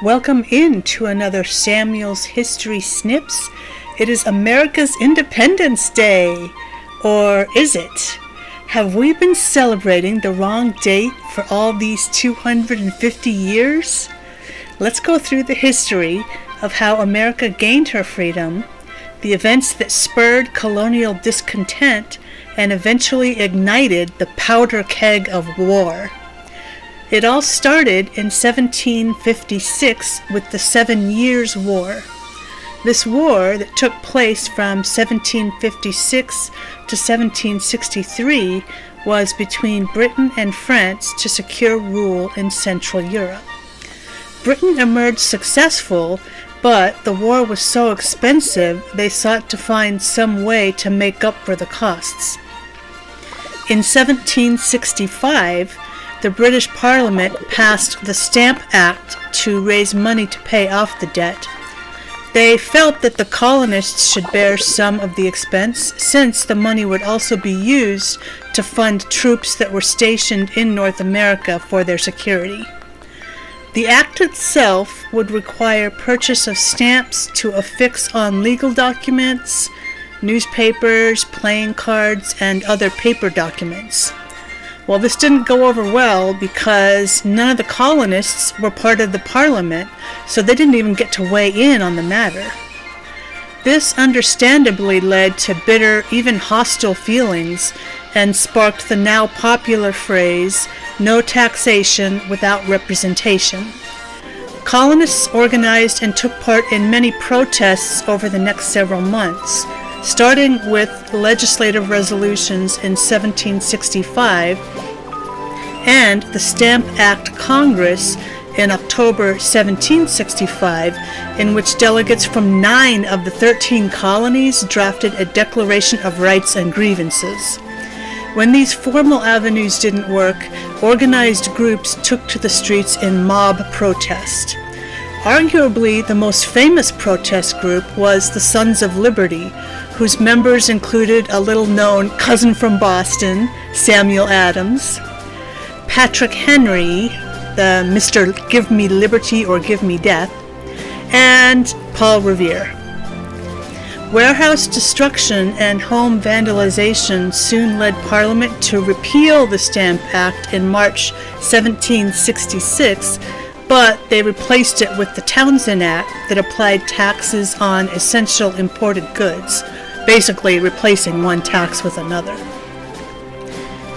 Welcome in to another Samuel's History Snips. It is America's Independence Day. Or is it? Have we been celebrating the wrong date for all these 250 years? Let's go through the history of how America gained her freedom, the events that spurred colonial discontent and eventually ignited the powder keg of war. It all started in 1756 with the 7 Years' War. This war that took place from 1756 to 1763 was between Britain and France to secure rule in Central Europe. Britain emerged successful, but the war was so expensive they sought to find some way to make up for the costs. In 1765, the British Parliament passed the Stamp Act to raise money to pay off the debt. They felt that the colonists should bear some of the expense, since the money would also be used to fund troops that were stationed in North America for their security. The act itself would require purchase of stamps to affix on legal documents, newspapers, playing cards, and other paper documents. Well, this didn't go over well because none of the colonists were part of the Parliament, so they didn't even get to weigh in on the matter. This understandably led to bitter, even hostile feelings, and sparked the now popular phrase, "no taxation without representation." Colonists organized and took part in many protests over the next several months, starting with legislative resolutions in 1765 and the Stamp Act Congress in October 1765, in which delegates from 9 of the 13 colonies drafted a Declaration of Rights and Grievances. When these formal avenues didn't work, organized groups took to the streets in mob protest. Arguably, the most famous protest group was the Sons of Liberty, whose members included a little-known cousin from Boston, Samuel Adams, Patrick Henry, the Mr. Give Me Liberty or Give Me Death, and Paul Revere. Warehouse destruction and home vandalization soon led Parliament to repeal the Stamp Act in March 1766, but they replaced it with the Townshend Act that applied taxes on essential imported goods, basically replacing one tax with another.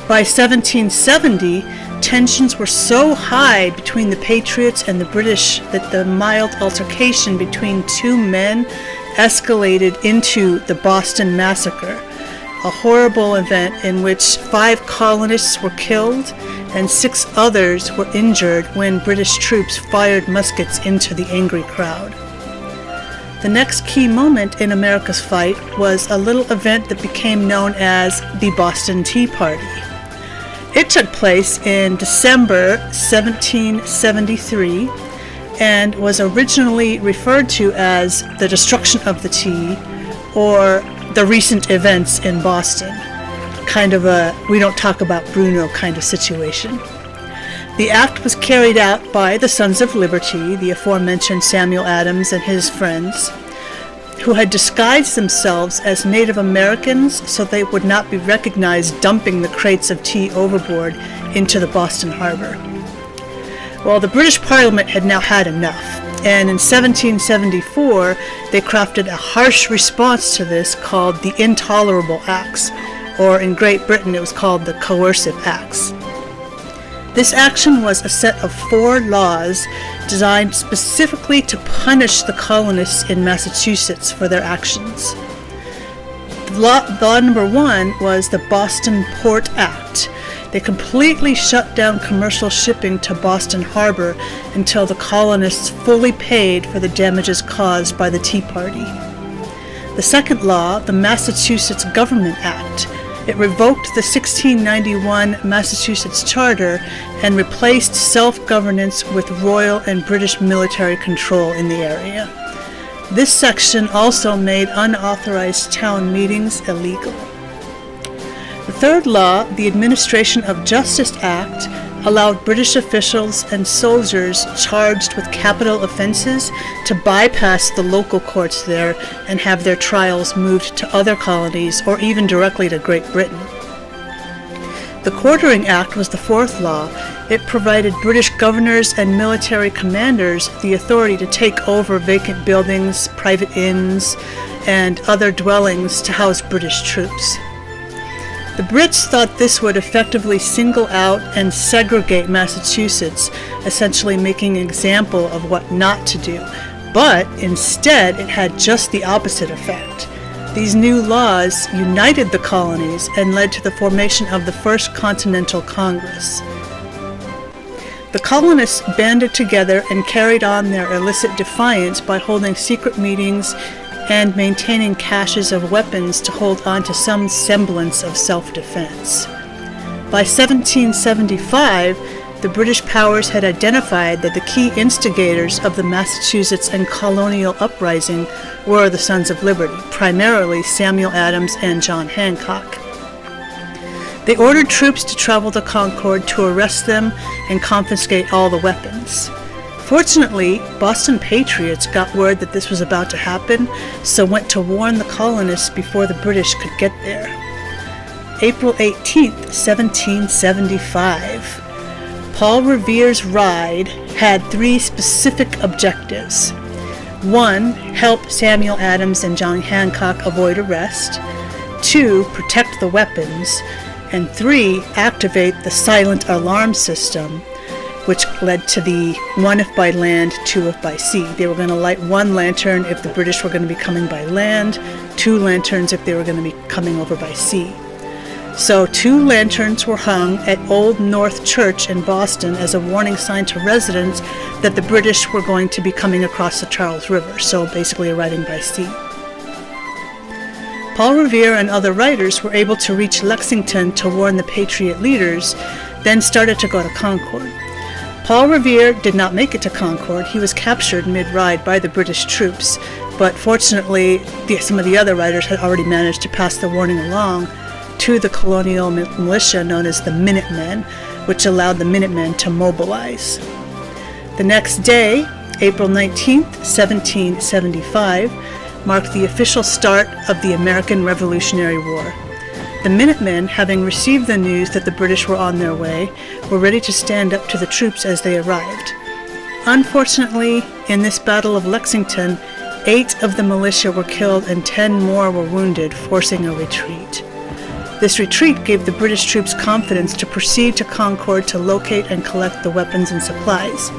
By 1770, tensions were so high between the Patriots and the British that the mild altercation between two men escalated into the Boston Massacre, a horrible event in which 5 colonists were killed and 6 others were injured when British troops fired muskets into the angry crowd. The next key moment in America's fight was a little event that became known as the Boston Tea Party. It took place in December 1773 and was originally referred to as the destruction of the tea, or the recent events in Boston. Kind of a we don't talk about Bruno kind of situation. The act was carried out by the Sons of Liberty, the aforementioned Samuel Adams and his friends, who had disguised themselves as Native Americans so they would not be recognized dumping the crates of tea overboard into the Boston harbor. Well, the British Parliament had now had enough, and in 1774 they crafted a harsh response to this called the Intolerable Acts, or in Great Britain it was called the Coercive Acts. This action was a set of 4 laws designed specifically to punish the colonists in Massachusetts for their actions. Law number 1 was the Boston Port Act. They completely shut down commercial shipping to Boston Harbor until the colonists fully paid for the damages caused by the Tea Party. The second law, the Massachusetts Government Act, it revoked the 1691 Massachusetts Charter and replaced self-governance with royal and British military control in the area. This section also made unauthorized town meetings illegal. The third law, the Administration of Justice Act, allowed British officials and soldiers charged with capital offenses to bypass the local courts there and have their trials moved to other colonies or even directly to Great Britain. The Quartering Act was the fourth law. It provided British governors and military commanders the authority to take over vacant buildings, private inns, and other dwellings to house British troops. The Brits thought this would effectively single out and segregate Massachusetts, essentially making an example of what not to do, but instead it had just the opposite effect. These new laws united the colonies and led to the formation of the First Continental Congress. The colonists banded together and carried on their illicit defiance by holding secret meetings and maintaining caches of weapons to hold on to some semblance of self-defense. By 1775, the British powers had identified that the key instigators of the Massachusetts and colonial uprising were the Sons of Liberty, primarily Samuel Adams and John Hancock. They ordered troops to travel to Concord to arrest them and confiscate all the weapons. Fortunately, Boston patriots got word that this was about to happen, so went to warn the colonists before the British could get there. April 18, 1775. Paul Revere's ride had three specific objectives. 1. Help Samuel Adams and John Hancock avoid arrest. 2. Protect the weapons. And 3. Activate the silent alarm system, which led to the 1 if by land, 2 if by sea. They were going to light 1 lantern if the British were going to be coming by land, 2 lanterns if they were going to be coming over by sea. So 2 lanterns were hung at Old North Church in Boston as a warning sign to residents that the British were going to be coming across the Charles River, so basically arriving by sea. Paul Revere and other writers were able to reach Lexington to warn the Patriot leaders, then started to go to Concord. Paul Revere did not make it to Concord. He was captured mid-ride by the British troops, but fortunately some of the other writers had already managed to pass the warning along to the colonial militia known as the Minutemen, which allowed the Minutemen to mobilize. The next day, April 19, 1775, marked the official start of the American Revolutionary War. The Minutemen, having received the news that the British were on their way, were ready to stand up to the troops as they arrived. Unfortunately, in this Battle of Lexington, 8 of the militia were killed and 10 more were wounded, forcing a retreat. This retreat gave the British troops confidence to proceed to Concord to locate and collect the weapons and supplies.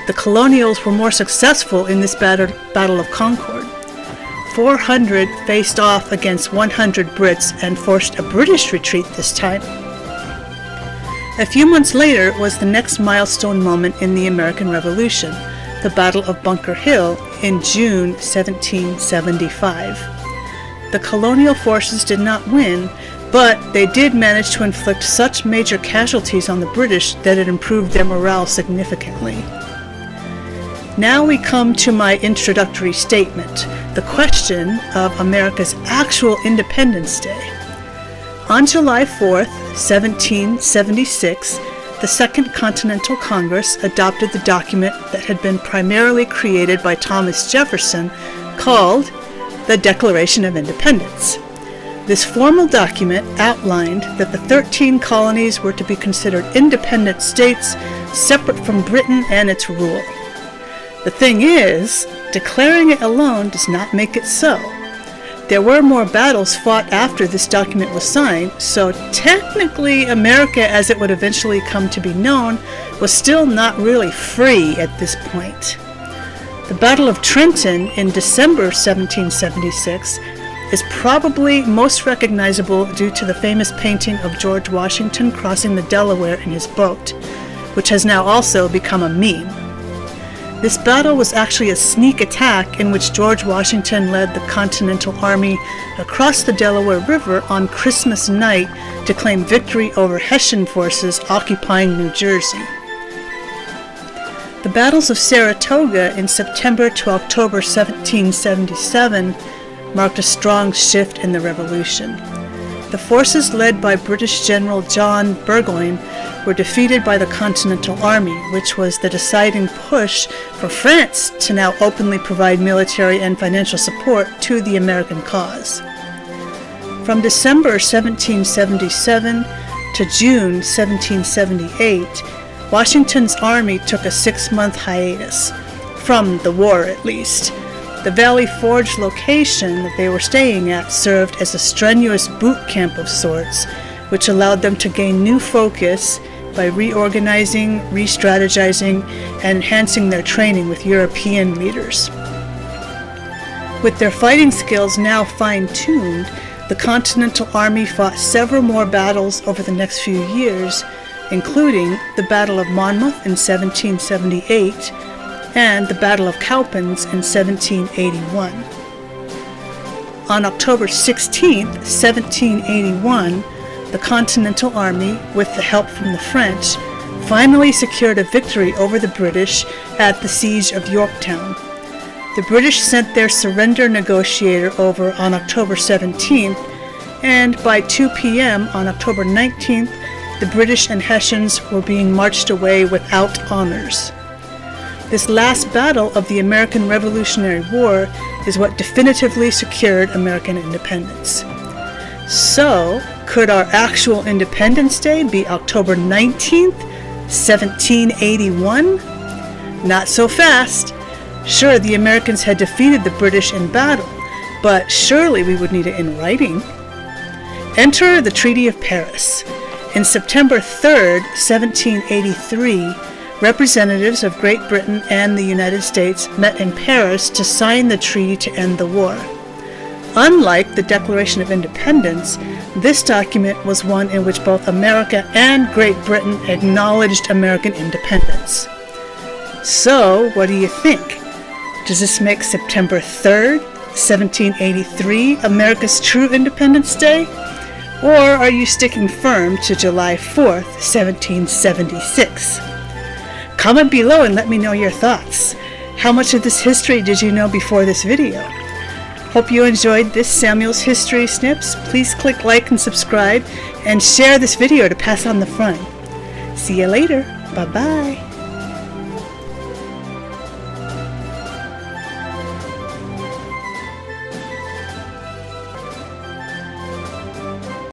The colonials were more successful in this Battle of Concord. 400 faced off against 100 Brits and forced a British retreat this time. A few months later was the next milestone moment in the American Revolution, the Battle of Bunker Hill in June 1775. The colonial forces did not win, but they did manage to inflict such major casualties on the British that it improved their morale significantly. Now we come to my introductory statement, the question of America's actual Independence Day. On July 4th, 1776, the Second Continental Congress adopted the document that had been primarily created by Thomas Jefferson, called the Declaration of Independence. This formal document outlined that the 13 colonies were to be considered independent states separate from Britain and its rule. The thing is, declaring it alone does not make it so. There were more battles fought after this document was signed, so technically America, as it would eventually come to be known, was still not really free at this point. The Battle of Trenton in December 1776 is probably most recognizable due to the famous painting of George Washington crossing the Delaware in his boat, which has now also become a meme. This battle was actually a sneak attack in which George Washington led the Continental Army across the Delaware River on Christmas night to claim victory over Hessian forces occupying New Jersey. The battles of Saratoga in September to October 1777 marked a strong shift in the Revolution. the forces led by British General John Burgoyne were defeated by the Continental Army, which was the deciding push for France to now openly provide military and financial support to the American cause. From December 1777 to June 1778, Washington's army took a 6-month hiatus, from the war at least. The Valley Forge location that they were staying at served as a strenuous boot camp of sorts, which allowed them to gain new focus by reorganizing, re-strategizing, and enhancing their training with European leaders. With their fighting skills now fine-tuned, the Continental Army fought several more battles over the next few years, including the Battle of Monmouth in 1778 and the Battle of Cowpens in 1781. On October 16, 1781, the Continental Army, with the help from the French, finally secured a victory over the British at the Siege of Yorktown. The British sent their surrender negotiator over on October 17th, and by 2 p.m. on October 19th, the British and Hessians were being marched away without honors. This last battle of the American Revolutionary War is what definitively secured American independence. So, could our actual Independence Day be October 19th, 1781? Not so fast. Sure, the Americans had defeated the British in battle, but surely we would need it in writing. Enter the Treaty of Paris. In September 3rd, 1783, representatives of Great Britain and the United States met in Paris to sign the treaty to end the war. Unlike the Declaration of Independence, this document was one in which both America and Great Britain acknowledged American independence. So, what do you think? Does this make September 3rd, 1783, America's true Independence Day? Or are you sticking firm to July 4th, 1776? Comment below and let me know your thoughts. How much of this history did you know before this video? Hope you enjoyed this Samuel's History Snips. Please click like and subscribe and share this video to pass on the fun. See you later. Bye-bye.